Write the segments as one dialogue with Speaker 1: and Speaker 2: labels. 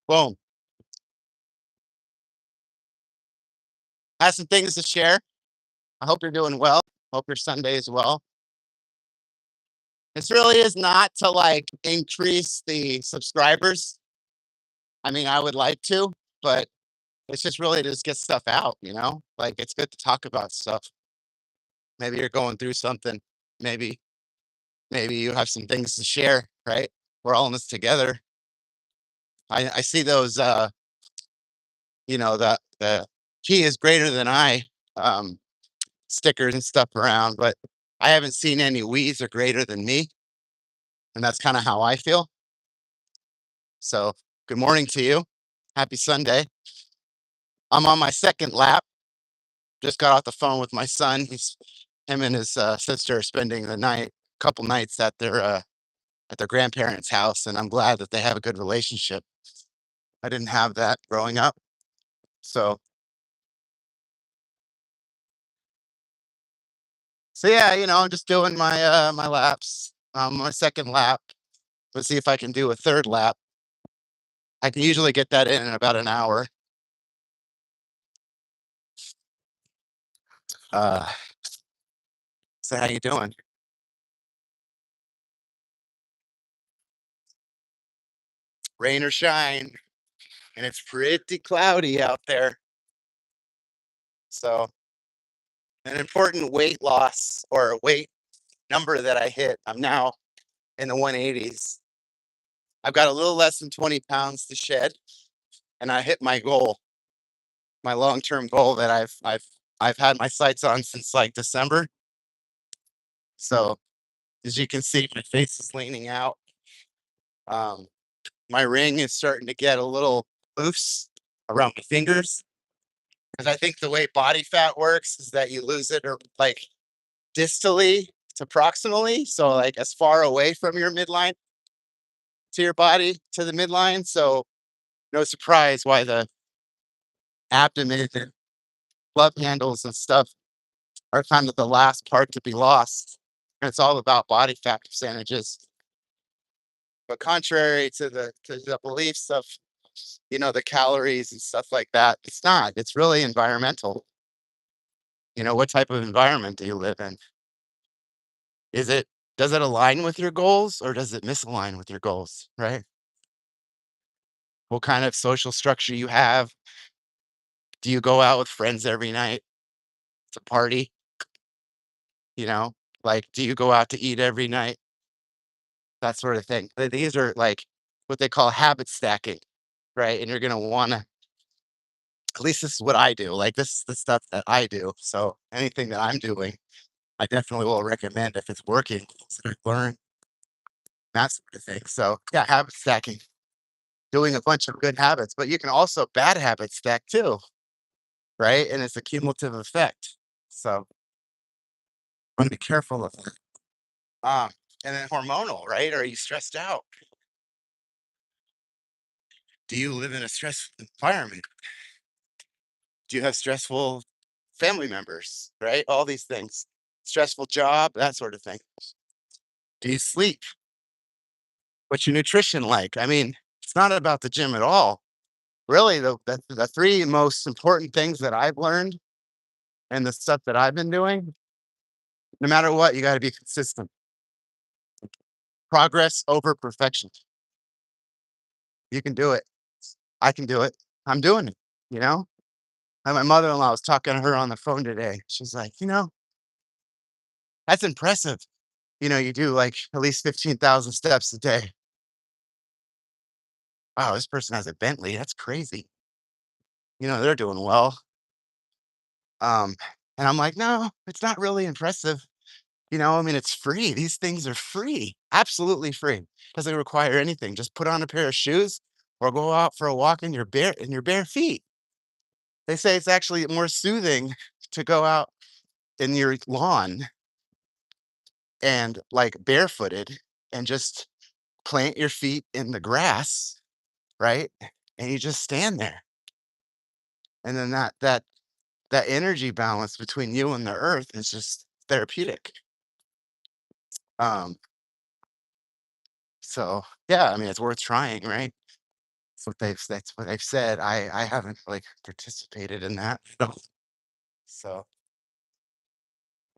Speaker 1: Boom. Have some things to share. I hope you're doing well. Hope your Sunday is well. This really is not to like increase the subscribers. I mean, I would like to, but it's just really to just get stuff out. Like it's good to talk about stuff. Maybe you're going through something. Maybe, maybe you have some things to share, right? We're all in this together. I see those the key is greater than I um stickers and stuff around, but I haven't seen any we's are greater than me. And that's kind of how I feel. So, good morning to you. Happy Sunday. I'm on my second lap. Just got off the phone with my son. Him and his sister are spending the night, couple nights at their grandparents' house, and I'm glad that they have a good relationship. I didn't have that growing up, so yeah, I'm just doing my laps. My second lap. Let's see if I can do a third lap. I can usually get that in about an hour. Uh, so how you doing? Rain or shine, and it's pretty cloudy out there. So, an important weight loss or a weight number that I hit, I'm now in the 180s. I've got a little less than 20 pounds to shed, and I hit my goal, my long-term goal that I've had my sights on since like December. So, as you can see, my face is leaning out. Um, my ring is starting to get a little loose around my fingers because I think the way body fat works is that you lose it or like distally to proximally, so like as far away from your midline to your body to the midline. So no surprise why the abdomen and love handles and stuff are kind of the last part to be lost. And it's all about body fat percentages. But contrary to the beliefs of the calories and stuff like that, it's not. It's really environmental. What type of environment do you live in? Is it does it align with your goals or does it misalign with your goals, right? What kind of social structure you have? Do you go out with friends every night to party? You know, like, do you go out to eat every night? That sort of thing. These are like what they call habit stacking, right? And you're going to want to, at least this is what I do. Like, this is the stuff that I do. So anything that I'm doing, I definitely will recommend if it's working, so learn that sort of thing. So, yeah, habit stacking, doing a bunch of good habits, but you can also bad habits stack too, right? And it's a cumulative effect. So, want to be careful of that. Um, and then hormonal, right? Are you stressed out? Do you live in a stressful environment? Do you have stressful family members, right? All these things. Stressful job, that sort of thing. Do you sleep? What's your nutrition like? I mean, it's not about the gym at all. Really, the three most important things that I've learned and the stuff that I've been doing, no matter what, you got to be consistent. Progress over perfection. You can do it. I can do it. I'm doing it, you know? And my mother-in-law was talking to her on the phone today. She's like, that's impressive. You do like at least 15,000 steps a day. Wow, this person has a Bentley. That's crazy. They're doing well. Um, and I'm like, no, it's not really impressive. I mean, it's free. These things are free, absolutely free. Doesn't require anything. Just put on a pair of shoes or go out for a walk in your bare feet. They say it's actually more soothing to go out in your lawn and like barefooted and just plant your feet in the grass, right? And you just stand there. And then that energy balance between you and the earth is just therapeutic. Um, so yeah, I mean it's worth trying, right? That's what they've said. I haven't like participated in that. So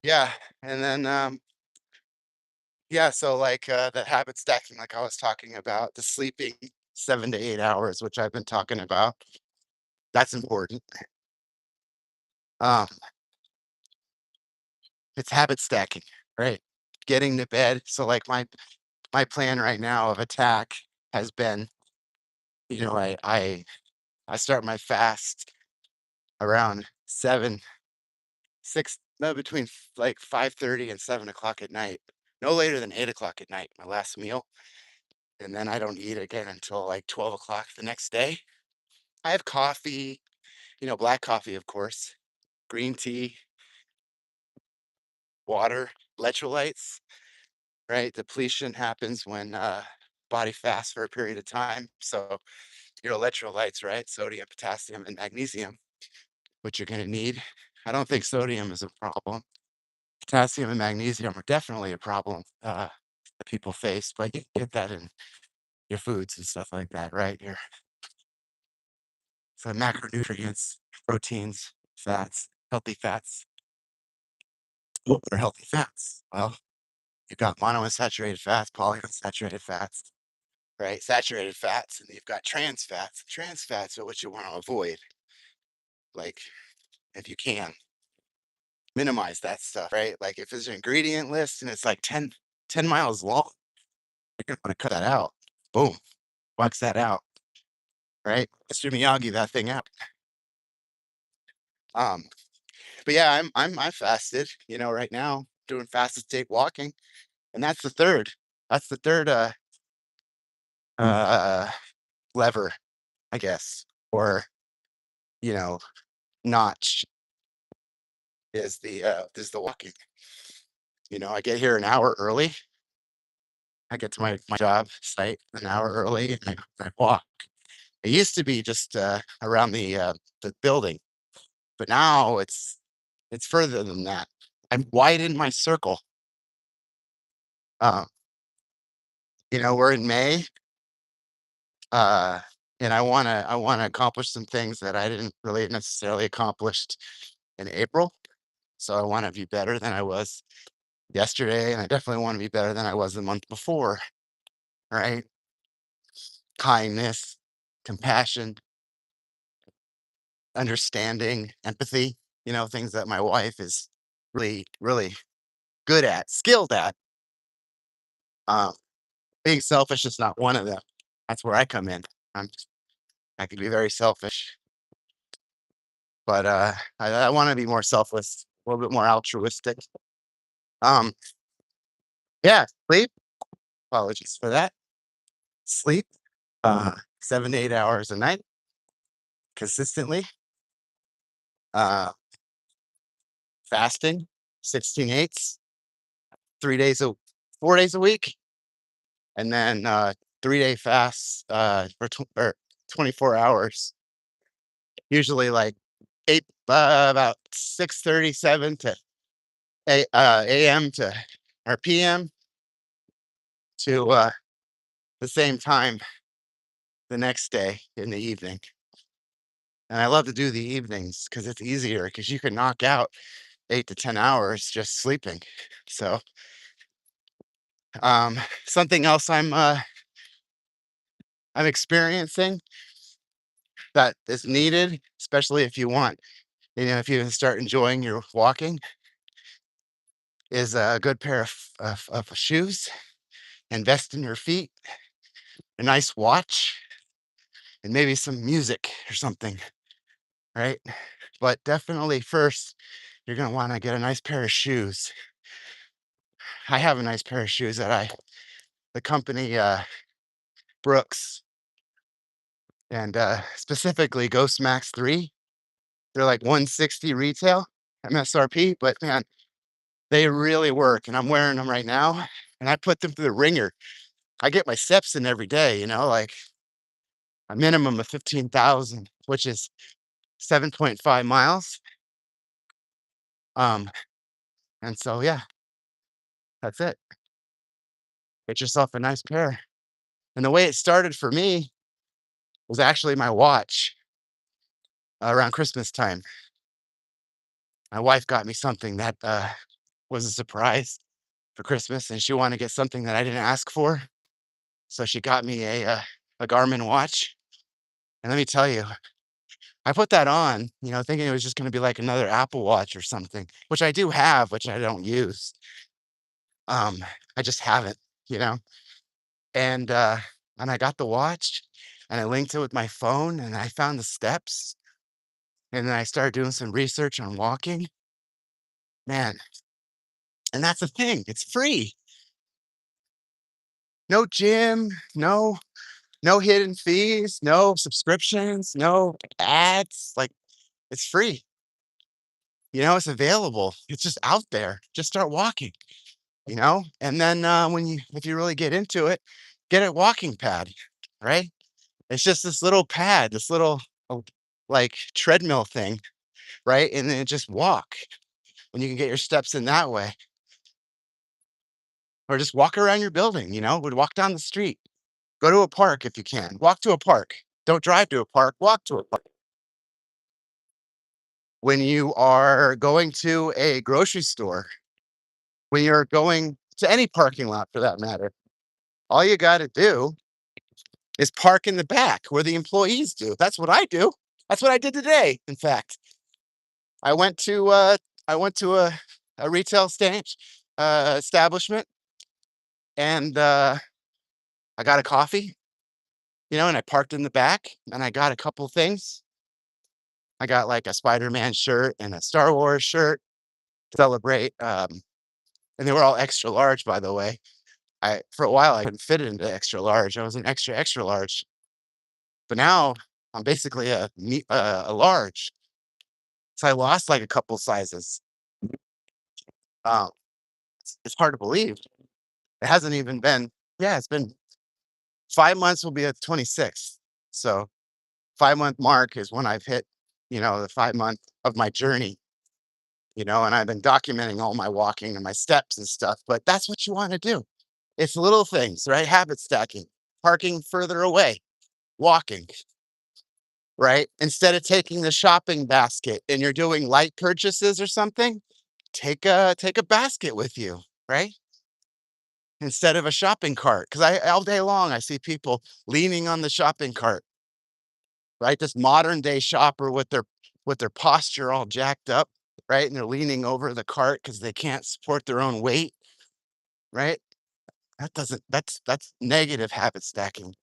Speaker 1: yeah, and then yeah, so like the habit stacking, like I was talking about, the sleeping 7 to 8 hours, which I've been talking about. That's important. Um, it's habit stacking, right? Getting to bed. So like my plan right now of attack has been, I start my fast around 6, no, between like 5:30 and 7 o'clock at night. No later than 8 o'clock at night, my last meal. And then I don't eat again until like 12 o'clock the next day. I have coffee, black coffee, of course, green tea, water, electrolytes, right? Depletion happens when body fasts for a period of time. So your electrolytes, right? Sodium, potassium, and magnesium, which you're going to need. I don't think sodium is a problem. Potassium and magnesium are definitely a problem that people face, but you can get that in your foods and stuff like that, right? Your so macronutrients, proteins, fats, healthy fats. What are healthy fats? Well, you've got monounsaturated fats, polyunsaturated fats, right? Saturated fats, and you've got trans fats. Trans fats are what you want to avoid, like if you can minimize that stuff, right? Like if there's an ingredient list and it's like 10 miles long, you're gonna want to cut that out. Boom, box that out, right? Mr. Miyagi, that thing out. Um, but yeah, I fasted, right now, doing fasted state walking, and That's the third uh lever, I guess, or you know, notch is the walking. I get here an hour early. I get to my job site an hour early and I walk. It used to be just around the building, but now it's further than that. I'm widen my circle. Uh, we're in May, uh, and I wanna accomplish some things that I didn't really necessarily accomplished in April. So I want to be better than I was yesterday, and I definitely want to be better than I was the month before. Right? Kindness, compassion, understanding, empathy. Things that my wife is really, really good at, skilled at. Um, Being selfish is not one of them. That's where I come in. I can be very selfish, but I want to be more selfless, a little bit more altruistic. Um, yeah, sleep. Apologies for that. Sleep, 7 to 8 hours a night consistently. Uh, Fasting, 16/8, 3 days 4 days a week, and then 3-day fasts or 24 hours. Usually like about 6:37 to a.m. to or p.m. to the same time the next day in the evening. And I love to do the evenings because it's easier because you can knock out 8 to 10 hours just sleeping. So um, something else I'm experiencing that is needed, especially if you want, if you start enjoying your walking, is a good pair of shoes. Invest in your feet, a nice watch, and maybe some music or something, right? But definitely first, you're gonna want to get a nice pair of shoes. I have a nice pair of shoes the company Brooks and specifically Ghost Max 3. They're like 160 retail MSRP, but man, they really work. And I'm wearing them right now. And I put them through the ringer. I get my steps in every day, like a minimum of 15,000, which is 7.5 miles. Um, and so yeah, that's it. Get yourself a nice pair. And the way it started for me was actually my watch around Christmas time. My wife got me something that was a surprise for Christmas, and she wanted to get something that I didn't ask for. So she got me a Garmin watch. And let me tell you, I put that on, thinking it was just going to be like another Apple Watch or something, which I do have, which I don't use. Um, I just haven't, you know. And and I got the watch, and I linked it with my phone, and I found the steps, and then I started doing some research on walking. Man, and that's the thing, it's free. No gym, no hidden fees, no subscriptions, no ads. Like, it's free. It's available. It's just out there. Just start walking, And then if you really get into it, get a walking pad, right? It's just this little pad, this little like treadmill thing, right? And then just walk when you can get your steps in that way. Or just walk around your building, would walk down the street. Go to a park if you can. Walk to a park. Don't drive to a park, walk to a park. When you are going to a grocery store, when you're going to any parking lot for that matter, all you got to do is park in the back where the employees do. That's what I do. That's what I did today. In fact, I went to a retail establishment, and I got a coffee, and I parked in the back, and I got a couple things. I got like a Spider-Man shirt and a Star Wars shirt to celebrate. And they were all extra large, by the way. I For a while I couldn't fit it into extra large. I was an extra extra large, but now I'm basically a large. So I lost like a couple sizes. Um, it's hard to believe. It hasn't even been. Yeah, it's been 5 months. Will be at 26th. So 5 month mark is when I've hit, the 5 month of my journey. And I've been documenting all my walking and my steps and stuff. But that's what you want to do. It's little things, right? Habit stacking, parking further away, walking, right? Instead of taking the shopping basket and you're doing light purchases or something, take a basket with you, right? Instead of a shopping cart. Because I all day long I see people leaning on the shopping cart, right? This modern day shopper with their posture all jacked up, right? And they're leaning over the cart because they can't support their own weight, right? That's negative habit stacking.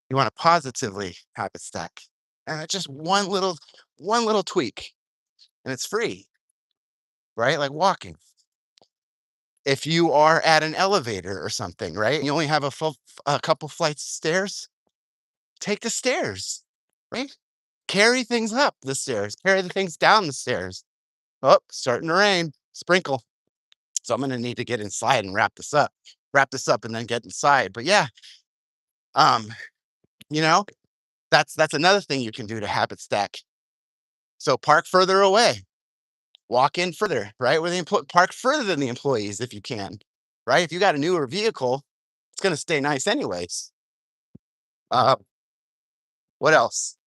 Speaker 1: You want to positively habit stack. And it's just one little tweak, and it's free, right? Like walking. If you are at an elevator or something, right? And you only have a couple flights of stairs, take the stairs, right? Carry things up the stairs, carry the things down the stairs. Oh, starting to rain. Sprinkle. So I'm gonna need to get inside and wrap this up. Wrap this up and then get inside. But yeah, um, you know, that's another thing you can do to habit stack. So park further away, walk in further, right? Park further than the employees if you can, right? If you got a newer vehicle, it's gonna stay nice anyways. Uh, what else?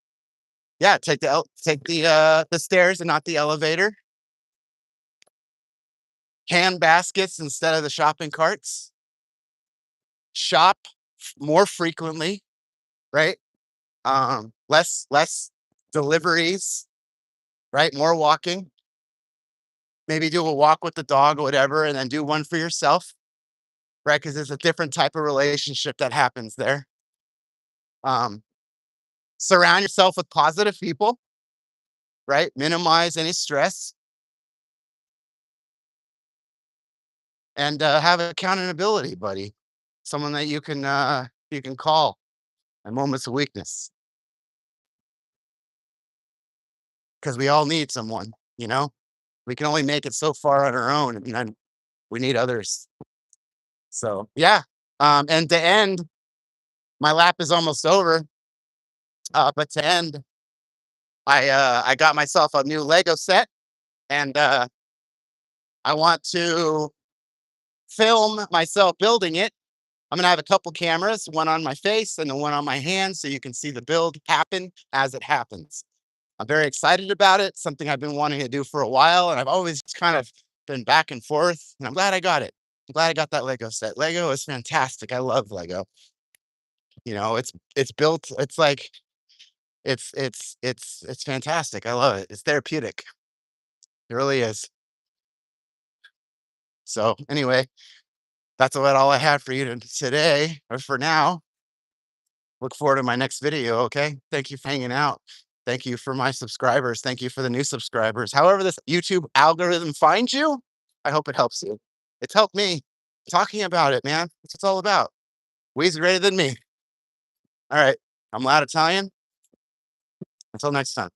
Speaker 1: Yeah, take the stairs and not the elevator. Hand baskets instead of the shopping carts. Shop more frequently, right? Less deliveries, right? More walking. Maybe do a walk with the dog or whatever, and then do one for yourself, right? Because there's a different type of relationship that happens there. Um, Surround yourself with positive people, right? Minimize any stress, and have accountability, buddy. Someone that you can call in moments of weakness, because we all need someone. You know, we can only make it so far on our own, and then we need others. So yeah. And to end, my lap is almost over. But to end, I got myself a new Lego set, and I want to film myself building it I'm gonna have a couple cameras, one on my face and the one on my hand, so you can see the build happen as it happens. I'm very excited about it, something I've been wanting to do for a while, and I've always kind of been back and forth, and I'm glad I got it. I'm glad I got that Lego set. Lego is fantastic. I love Lego. You know, it's built, it's like it's fantastic. I love it. It's therapeutic. It really is. So anyway, that's about all I have for you today, or for now. Look forward to my next video, okay? Thank you for hanging out. Thank you for my subscribers. Thank you for the new subscribers. However this YouTube algorithm finds you, I hope it helps you. It's helped me. Talking about it, man. That's what it's all about. We's greater than me. All right. I'm Loud Italian. Until next time.